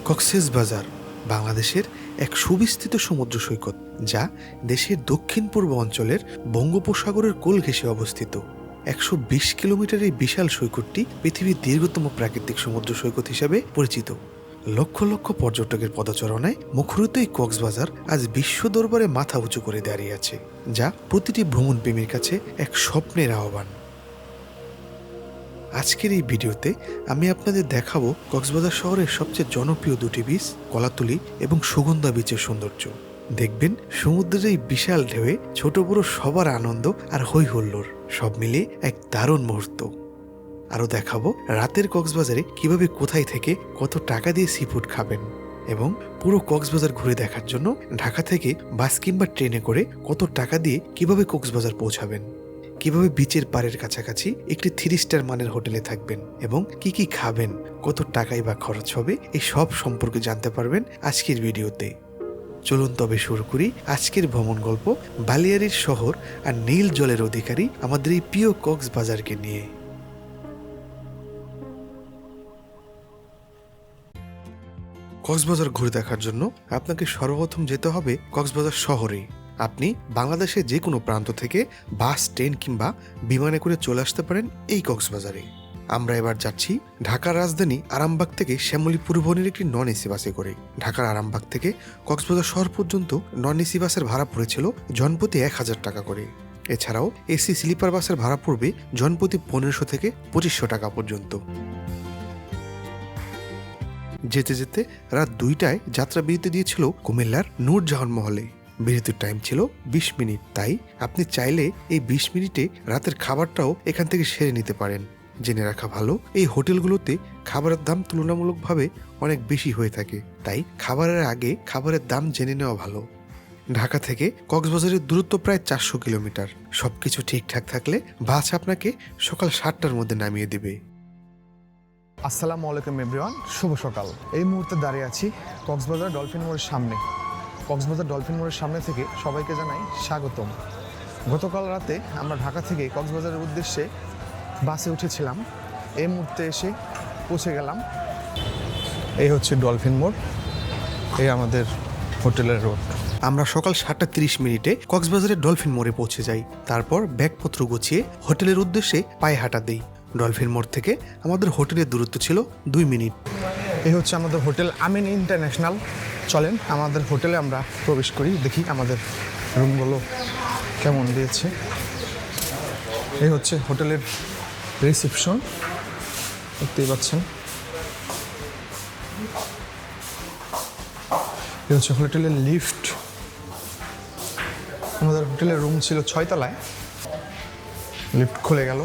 কক্সবাজার বাংলাদেশের এক সুবিস্তৃত সমুদ্র সৈকত, যা দেশের দক্ষিণ পূর্ব অঞ্চলের বঙ্গোপসাগরের কোল ঘেঁষে অবস্থিত। 120 কিলোমিটার এই বিশাল সৈকতটি পৃথিবীর দীর্ঘতম প্রাকৃতিক সমুদ্র সৈকত হিসেবে পরিচিত। লক্ষ লক্ষ পর্যটকের পদচারণায় মুখরিত এই কক্সবাজার আজ বিশ্ব দরবারে মাথা উঁচু করে দাঁড়িয়ে আছে, যা প্রতিটি ভ্রমণপ্রেমীর কাছে এক স্বপ্নের আহ্বান। আজকের এই ভিডিওতে আমি আপনাদের দেখাবো কক্সবাজার শহরের সবচেয়ে জনপ্রিয় দুটি বিচ, কলাতলি এবং সুগন্ধা বিচের সৌন্দর্য। দেখবেন সমুদ্রের এই বিশাল ঢেউয়ে ছোট বড় সবার আনন্দ আর হই হুল্লোড় সব মিলিয়ে এক দারুণ মুহূর্ত। আরও দেখাবো রাতের কক্সবাজারে কিভাবে কোথায় থেকে কত টাকা দিয়ে সি ফুড খাবেন, এবং পুরো কক্সবাজার ঘুরে দেখার জন্য ঢাকা থেকে বাস কিংবা ট্রেনে করে কত টাকা দিয়ে কিভাবে কক্সবাজার পৌঁছাবেন, কিভাবে বিচের পাড়ের কাছাকাছি একটি 3 স্টার মানের হোটেলে থাকবেন এবং কি কি খাবেন, কত টাকাই বা খরচ হবে, এই সব সম্পর্কে জানতে পারবেন আজকের ভিডিওতে। চলুন তবে শুরু করি আজকের ভ্রমণ গল্প বালিয়াড়ির শহর আর নীল জলের অধিকারী আমাদের এই প্রিয় কক্সবাজারকে নিয়ে। কক্সবাজার ঘুরে দেখার জন্য আপনাকে সর্বপ্রথম যেতে হবে কক্সবাজার শহরে। আপনি বাংলাদেশের যে কোনো প্রান্ত থেকে বাস, ট্রেন কিংবা বিমানে করে চলে আসতে পারেন এই কক্সবাজারে। আমরা এবার যাচ্ছি ঢাকার রাজধানী আরামবাগ থেকে শ্যামলী পরিবহনের একটি নন এসি বাসে করে। ঢাকার আরামবাগ থেকে কক্সবাজার শহর পর্যন্ত নন এসি বাসের ভাড়া পড়েছিল জনপ্রতি 1000 টাকা করে। এছাড়াও এসি স্লিপার বাসের ভাড়া পড়বে জনপ্রতি 1500 থেকে 2500 টাকা পর্যন্ত। যেতে যেতে রাত 2টায় যাত্রা বিরতি দিয়েছিল কুমিল্লার নূরজাহান মহলে। বিরতির টাইম ছিল 20 মিনিট, তাই আপনি চাইলে এই 20 মিনিটে রাতের খাবারটাও এখান থেকে সেরে নিতে পারেন। জেনে রাখা ভালো, এই হোটেলগুলোতে খাবারের দাম তুলনামূলকভাবে অনেক বেশি হয়ে থাকে, তাই খাবারের আগে খাবারের দাম জেনে নেওয়া ভালো। ঢাকা থেকে কক্সবাজারের দূরত্ব প্রায় 400 কিলোমিটার। সবকিছু ঠিকঠাক থাকলে বাস আপনাকে সকাল 7টার মধ্যে নামিয়ে দেবে। আসসালামু আলাইকুম এভরিওয়ান, শুভ সকাল। এই মুহূর্তে দাঁড়িয়ে আছি কক্সবাজার ডলফিন মোড়ের সামনে। কক্সবাজার ডলফিন মোড়ের সামনে থেকে সবাইকে জানাই স্বাগতম। গতকাল রাতে আমরা ঢাকা থেকে কক্সবাজারের উদ্দেশ্যে বাসে উঠেছিলাম। এই মুহূর্তে এসে পৌঁছে গেলাম। এই হচ্ছে ডলফিন মোড়, এই আমাদের হোটেলের রোড। আমরা সকাল 7:30 কক্সবাজারের ডলফিন মোড়ে পৌঁছে যাই। তারপর ব্যাগপত্র গুছিয়ে হোটেলের উদ্দেশ্যে পায়ে হাঁটা দেই। ডলফিন মোড় থেকে আমাদের হোটেলের দূরত্ব ছিল 2 মিনিট। এই হচ্ছে আমাদের হোটেল আমিন ইন্টারন্যাশনাল। চলেন আমাদের হোটেলে আমরা প্রবেশ করি, দেখি আমাদের রুমগুলো কেমন দিয়েছে। এই হচ্ছে হোটেলের রিসেপশন, দেখতেই পাচ্ছেন। এই হচ্ছে হোটেলের লিফট। আমাদের হোটেলের রুম ছিল 6 তলায়, লিফট খুলে গেল।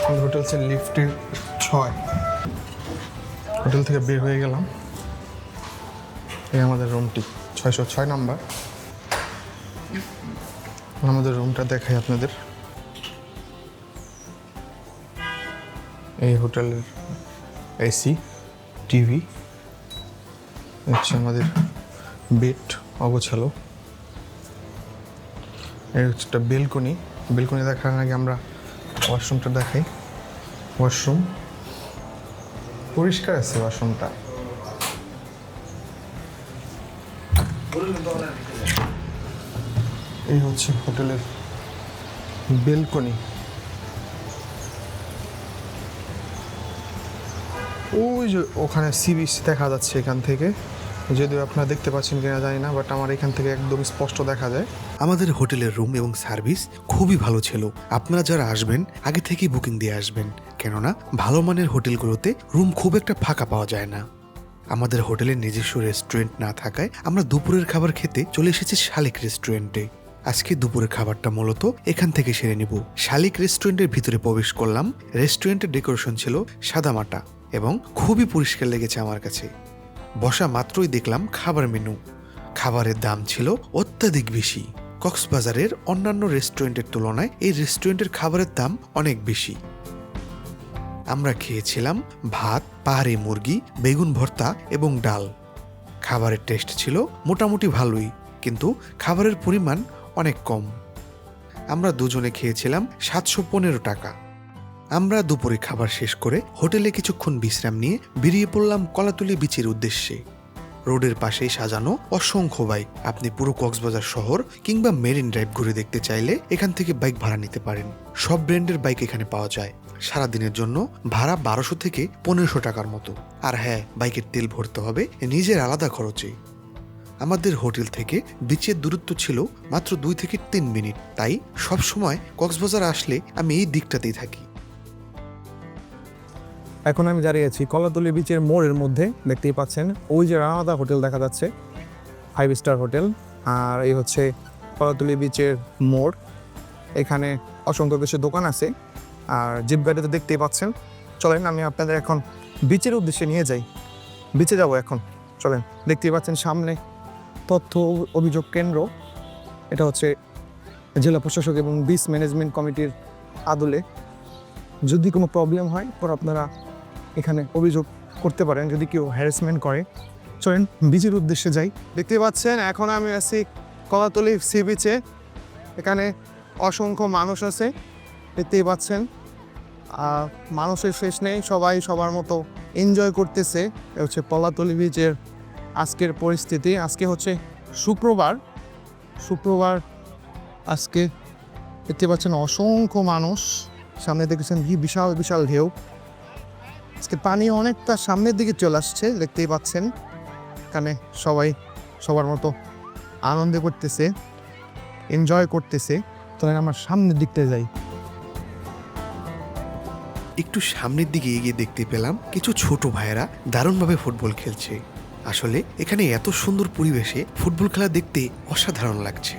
আমাদের হোটেল ছিল লিফটের 6। হোটেল থেকে বের হয়ে গেলাম। এই আমাদের রুমটি 606 নাম্বার। আমাদের রুমটা দেখাই আপনাদের। এই হোটেলের এসি, টিভি, হচ্ছে আমাদের বেড অগোছালো। এই হচ্ছে একটা বেলকনি। বেলকনি দেখার আগে আমরা ওয়াশরুমটা দেখাই। ওয়াশরুম পরিষ্কার আছে, ওয়াশরুমটা। এই হচ্ছে হোটেলের বেলকনি। ওই যে ওখানে সি বিচ দেখা যাচ্ছে এখান থেকে, যদিও আপনারা দেখতে পাচ্ছেন কিনা জানি না, বাট আমার এখান থেকে একদম স্পষ্ট দেখা যায়। আমাদের হোটেলের রুম এবং সার্ভিস খুবই ভালো ছিল। আপনারা যারা আসবেন আগে থেকেই বুকিং দিয়ে আসবেন, কেননা ভালো মানের হোটেলগুলোতে রুম খুব একটা ফাঁকা পাওয়া যায় না। আমাদের হোটেলের নিজস্ব রেস্টুরেন্ট না থাকায় আমরা দুপুরের খাবার খেতে চলে এসেছি শালিক রেস্টুরেন্টে। আজকে দুপুরের খাবারটা মূলত এখান থেকে সেরে নিব। শালিক রেস্টুরেন্টের ভিতরে প্রবেশ করলাম। রেস্টুরেন্টের ডেকোরেশন ছিল সাদামাটা এবং খুবই পরিষ্কার লেগেছে আমার কাছে। বসা মাত্রই দেখলাম খাবার মেনু। খাবারের দাম ছিল অত্যাধিক বেশি। কক্সবাজারের অন্যান্য রেস্টুরেন্টের তুলনায় এই রেস্টুরেন্টের খাবারের দাম অনেক বেশি। আমরা খেয়েছিলাম ভাত, পাহাড়ি মুরগি, বেগুন ভর্তা এবং ডাল। খাবারের টেস্ট ছিল মোটামুটি ভালোই, কিন্তু খাবারের পরিমাণ অনেক কম। আমরা দুজনে খেয়েছিলাম 715 টাকা। আমরা দুপুরে খাবার শেষ করে হোটেলে কিছুক্ষণ বিশ্রাম নিয়ে বেরিয়ে পড়লাম কলাতলি বিচের উদ্দেশ্যে। রোডের পাশেই সাজানো অসংখ্য বাইক। আপনি পুরো কক্সবাজার শহর কিংবা মেরিন ড্রাইভ ঘুরে দেখতে চাইলে এখান থেকে বাইক ভাড়া নিতে পারেন। সব ব্র্যান্ডের বাইক এখানে পাওয়া যায়। সারাদিনের জন্য ভাড়া 1200 থেকে 1500 টাকার মতো। আর হ্যাঁ, বাইকের তেল ভরতে হবে নিজের আলাদা খরচে। আমাদের হোটেল থেকে বিচের দূরত্ব ছিল মাত্র 2 থেকে 3 মিনিট। তাই সব সময় কক্সবাজার আসলে আমি এই দিকটাতেই থাকি। এখন আমি দাঁড়িয়ে আছি কলাতলি বিচের মোড়ের মধ্যে। দেখতেই পাচ্ছেন ওই যে রানাদা হোটেল দেখা যাচ্ছে, 5 স্টার হোটেল। আর এই হচ্ছে কলাতলি বিচের মোড়। এখানে অসংখ্য কিছু দোকান আছে। আর জিপ গাড়িতে দেখতেই পাচ্ছেন। চলেন আমি আপনাদের এখন বিচের উদ্দেশ্যে নিয়ে যাই। বিচে যাব এখন, চলেন। দেখতেই পাচ্ছেন সামনে তথ্য অভিযোগ কেন্দ্র। এটা হচ্ছে জেলা প্রশাসক এবং বিচ ম্যানেজমেন্ট কমিটির আদলে যদি কোনো প্রবলেম হয় পর আপনারা এখানে অভিযোগ করতে পারেন যদি কেউ হ্যারাসমেন্ট করে। চলেন বিচের উদ্দেশ্যে যাই। দেখতে পাচ্ছেন এখন আমি আছি কলাতলি সি বিচে। এখানে অসংখ্য মানুষ আছে, দেখতেই পাচ্ছেন। মানুষের শেষ নেই, সবাই সবার মতো এনজয় করতেছে। এ হচ্ছে কলাতলি বিচের আজকের পরিস্থিতি। আজকে হচ্ছে শুক্রবার। আজকে দেখতে পাচ্ছেন অসংখ্য মানুষ। সামনে দেখেছেন কি বিশাল বিশাল ঢেউ। আজকে পানি অনেকটা সামনের দিকে চলে আসছে, দেখতেই পাচ্ছেন। এখানে সবাই সবার মতো আনন্দ করতেছে, এনজয় করতেছে। তাহলে আমার সামনের দিকটা যাই। একটু সামনের দিকে এগিয়ে দেখতে পেলাম কিছু ছোট ভাইয়েরা দারুণভাবে ফুটবল খেলছে। আসলে এখানে এত সুন্দর পরিবেশে ফুটবল খেলা দেখতে অসাধারণ লাগছে।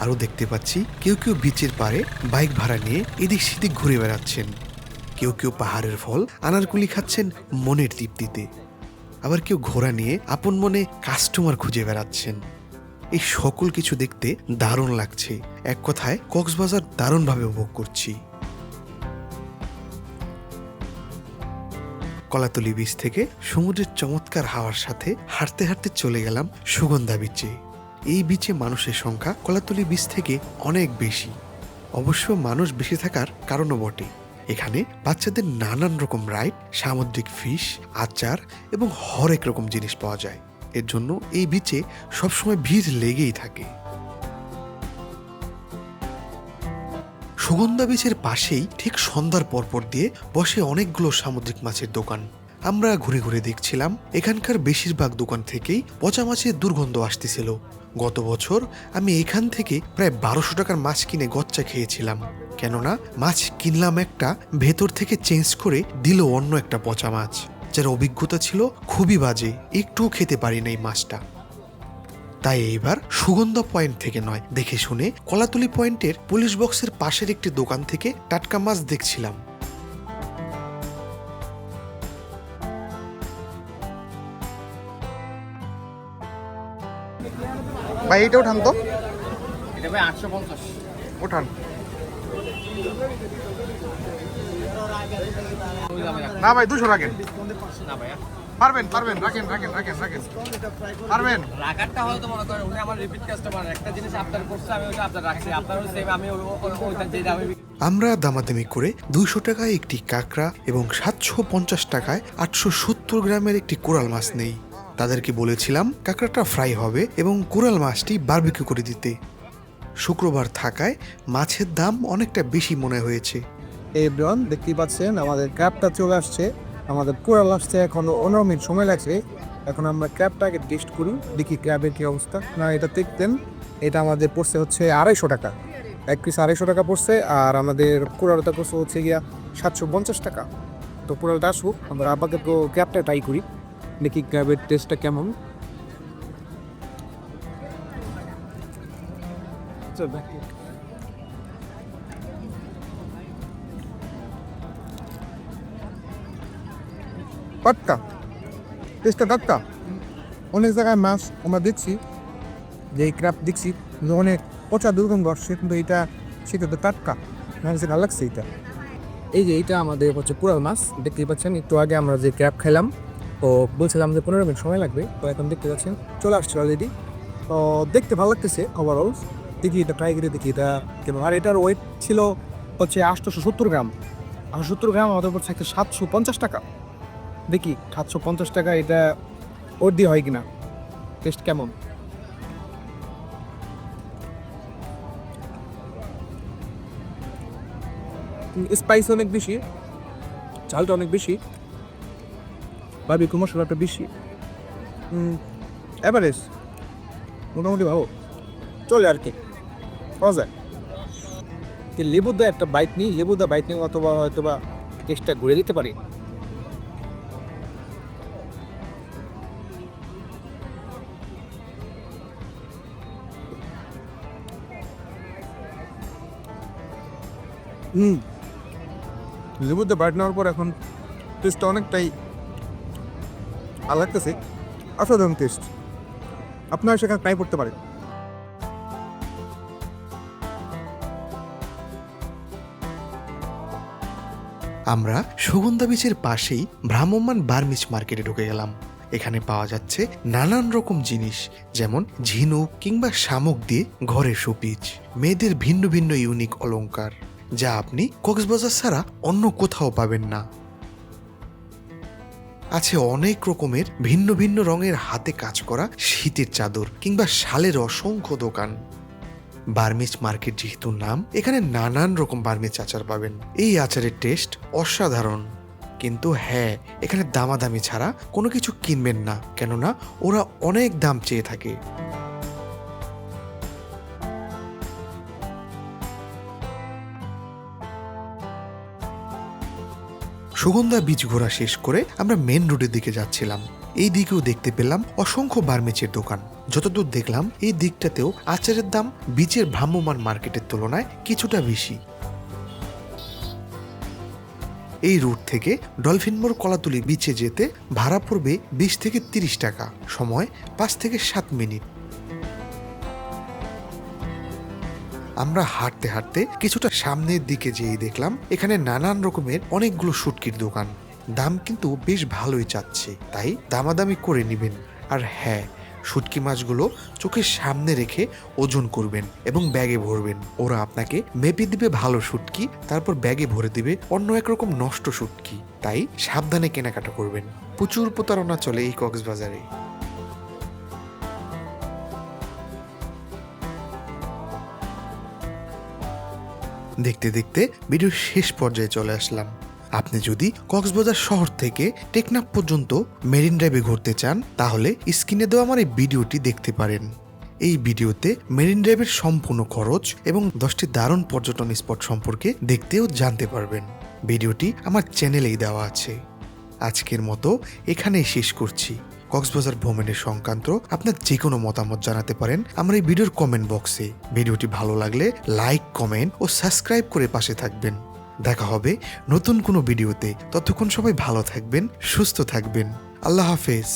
আরও দেখতে পাচ্ছি কেউ কেউ বিচের পাড়ে বাইক ভাড়া নিয়ে এদিক সেদিক ঘুরে বেড়াচ্ছেন। কেউ কেউ পাহাড়ের ফল আনারকুলি খাচ্ছেন মনের তৃপ্তিতে। আবার কেউ ঘোড়া নিয়ে আপন মনে কাস্টমার খুঁজে বেড়াচ্ছেন। এই সকল কিছু দেখতে দারুণ লাগছে। এক কথায় কক্সবাজার দারুণভাবে উপভোগ করছি। কলাতলি বিচ থেকে সমুদ্রের চমৎকার হাওয়ার সাথে হাঁটতে হাঁটতে চলে গেলাম সুগন্ধা বিচে। এই বিচে মানুষের সংখ্যা কলাতলি বিচ থেকে অনেক বেশি। অবশ্য মানুষ বেশি থাকার কারণও বটে। এখানে বাচ্চাদের নানান রকম রাইড, সামুদ্রিক ফিশ, আচার এবং হরেক রকম জিনিস পাওয়া যায়। এর জন্য এই বিচে সবসময় ভিড় লেগেই থাকে। সুগন্ধা বিচের পাশেই ঠিক সন্ধ্যার পরপর দিয়ে বসে অনেকগুলো সামুদ্রিক মাছের দোকান। আমরা ঘুরে ঘুরে দেখছিলাম। এখানকার বেশিরভাগ দোকান থেকেই পচা মাছের দুর্গন্ধ আসতেছিল। গত বছর আমি এখান থেকে প্রায় 1200 টাকার মাছ কিনে গচ্চা খেয়েছিলাম। কেননা মাছ কিনলাম একটা, ভেতর থেকে চেঞ্জ করে দিল অন্য একটা পচা মাছ, যার অভিজ্ঞতা ছিল খুবই বাজে। একটুও খেতে পারি না এই মাছটা। তাই এইবার সুগন্ধা পয়েন্ট থেকে নয়, দেখে শুনে কলাতলি পয়েন্টের পুলিশ বক্সের পাশের একটি দোকান থেকে টাটকা মাছ দেখছিলাম। ভাই এটা উঠান তো, এটা ভাই 850 উঠান। না ভাই 200 রাখেন। না ভাইয়া পারবেন রাখেন পারবেন। রাখারটা হয়তো মনে করেন উনি আমার রিপিট কাস্টমার, একটা জিনিস আপনার করছে আমি ওটা আপনার রাখছি, আপনারও সেম আমি ওইটা যে দামে আমরা দামাদামি করে 200 টাকায় একটি কাঁকড়া এবং 750 টাকায় 870 গ্রামের একটি কোরাল মাছ নেই। তাদেরকে বলেছিলাম কাঁকড়াটা ফ্রাই হবে এবং কোরাল মাছটি বারবিকিউ করে দিতে। শুক্রবার থাকায় মাছের দাম অনেকটা বেশি মনে হয়েছে। এভরিওয়ান দেখতেই পাচ্ছেন আমাদের ক্র্যাবটা চলে আসছে। আমাদের কোরাল আসছে এখন 15 মিনিট সময় লাগছে। এখন আমরা ক্র্যাবটাকে টেস্ট করি, দেখি ক্র্যাবের কী অবস্থা। না এটা দেখতেন, এটা আমাদের পড়ছে হচ্ছে 250 টাকা, এক পিস 250 টাকা পড়ছে। আর আমাদের কোরালটা পড়ছে হচ্ছে গিয়া 750 টাকা। তো কোরালটা আসুক, আমরা আপাতত ক্র্যাবটা ট্রাই করি, দেখি ক্র্যাবের টেস্টটা কেমন। টাটকা, টেস্টটা টাটকা। অনেক জায়গায় মাছ আমরা দেখছি যে এই ক্র্যাব দেখছি অনেক পচা দুর্গন্ধ আসছে, কিন্তু এটা সেটা তো টাটকা, মাছের ভালো লাগছে। এই যে এইটা আমাদের হচ্ছে কোরাল মাছ, দেখতেই পাচ্ছেন। একটু আগে আমরা যে ক্র্যাব খেলাম, তো বলছিলাম যে 15 মিনিট সময় লাগবে, তো এখন দেখতে পাচ্ছেন চলে আসছে অলরেডি। তো দেখতে ভালো লাগতেছে ওভারঅল। দেখি এটা ট্রাই করে দেখি এটা কেমন। আর এটার ওয়েট ছিল হচ্ছে 870 গ্রাম, 70 গ্রাম আমাদের উপর থাকতে 750 টাকা। দেখি 750 টাকা এটা ওর দিয়ে হয় কিনা, টেস্ট কেমন। স্পাইস অনেক বেশি, ঝালটা অনেক বেশি, বারবিকিউ মশলাটা বেশি। এভারেজ মোটামুটি ভালো, চলে আর কি, পাওয়া যায়। লেবুর দা একটা বাইট নিই, লেবুর দা বাইট নিই, অথবা হয়তো বা টেস্টটা ঘুরে দিতে পারি। লেবুর দা বাইট নেওয়ার পর এখন টেস্টটা অনেকটাই ভালো লাগতেছে, অসাধারণ টেস্ট। আপনারা সেখানে ট্রাই করতে পারেন। আমরা সুগন্ধা বিচের পাশেই ভ্রাম্যমাণ বার্মিজ মার্কেটে ঢুকে গেলাম। এখানে পাওয়া যাচ্ছে নানান রকম জিনিস, যেমন ঝিনুক কিংবা শামুক দিয়ে ঘরের শোপিস, মেয়েদের ভিন্ন ভিন্ন ইউনিক অলংকার, যা আপনি কক্সবাজার ছাড়া অন্য কোথাও পাবেন না। আছে অনেক রকমের ভিন্ন ভিন্ন রঙের হাতে কাজ করা শীতের চাদর কিংবা শালের অসংখ্য দোকান। বার্মিজ মার্কেট যেহেতু নাম, এখানে নানান রকম বার্মিজ আচার পাবেন। এই আচারের টেস্ট অসাধারণ, কিন্তু হ্যাঁ, এখানে দামাদামি ছাড়া কোনো কিছু কিনবেন না, কেননা ওরা অনেক দাম চেয়ে থাকে। সুগন্ধা বিচ ঘোরা শেষ করে আমরা মেন রোডের দিকে যাচ্ছিলাম। এই দিকেও দেখতে পেলাম অসংখ্য বার্মিজের দোকান। যতদূর দেখলাম এই দিকটাতেও আচারের দাম বিচের ভ্রাম্যমাণ মার্কেটের তুলনায় কিছুটা বেশি। এই রুট থেকে ডলফিন মোড় কলাতুলি বিচে যেতে ভাড়া পড়বে 20 থেকে 30 টাকা, সময় 5 থেকে 7 মিনিট। আমরা হাঁটতে হাঁটতে কিছুটা সামনের দিকে যেয়ে দেখলাম এখানে নানান রকমের অনেকগুলো শুটকির দোকান। দাম কিন্তু বেশ ভালোই চাচ্ছে, তাই দামাদামি করে নেবেন। আর হ্যাঁ, শুটকি মাছগুলো চোখের সামনে রেখে ওজন করবেন এবং ব্যাগে ভরবেন। ওরা আপনাকে মেপে দিবে ভালো শুটকি, তারপর ব্যাগে ভরে দিবে অন্য একরকম নষ্ট শুটকি। তাই সাবধানে কেনাকাটা করবেন। প্রচুর প্রতারণা চলে এই কক্সবাজারে। দেখতে দেখতে ভিডিওর শেষ পর্যায়ে চলে আসলাম। আপনি যদি কক্সবাজার শহর থেকে টেকনাফ পর্যন্ত মেরিন ড্রাইভে ঘুরতে চান, তাহলে স্ক্রিনে দেওয়া আমার এই ভিডিওটি দেখতে পারেন। এই ভিডিওতে মেরিন ড্রাইভের সম্পূর্ণ খরচ এবং 10টি দারুণ পর্যটন স্পট সম্পর্কে দেখতেও জানতে পারবেন। ভিডিওটি আমার চ্যানেলেই দেওয়া আছে। আজকের মতো এখানেই শেষ করছি। কক্সবাজার ভ্রমণের সংক্রান্ত আপনার যে কোনো মতামত জানাতে পারেন আমার এই ভিডিওর কমেন্ট বক্সে। ভিডিওটি ভালো লাগলে লাইক, কমেন্ট ও সাবস্ক্রাইব করে পাশে থাকবেন। দেখা হবে নতুন কোনো ভিডিওতে। ততক্ষণ সবাই ভালো থাকবেন, সুস্থ থাকবেন। আল্লাহ হাফেজ।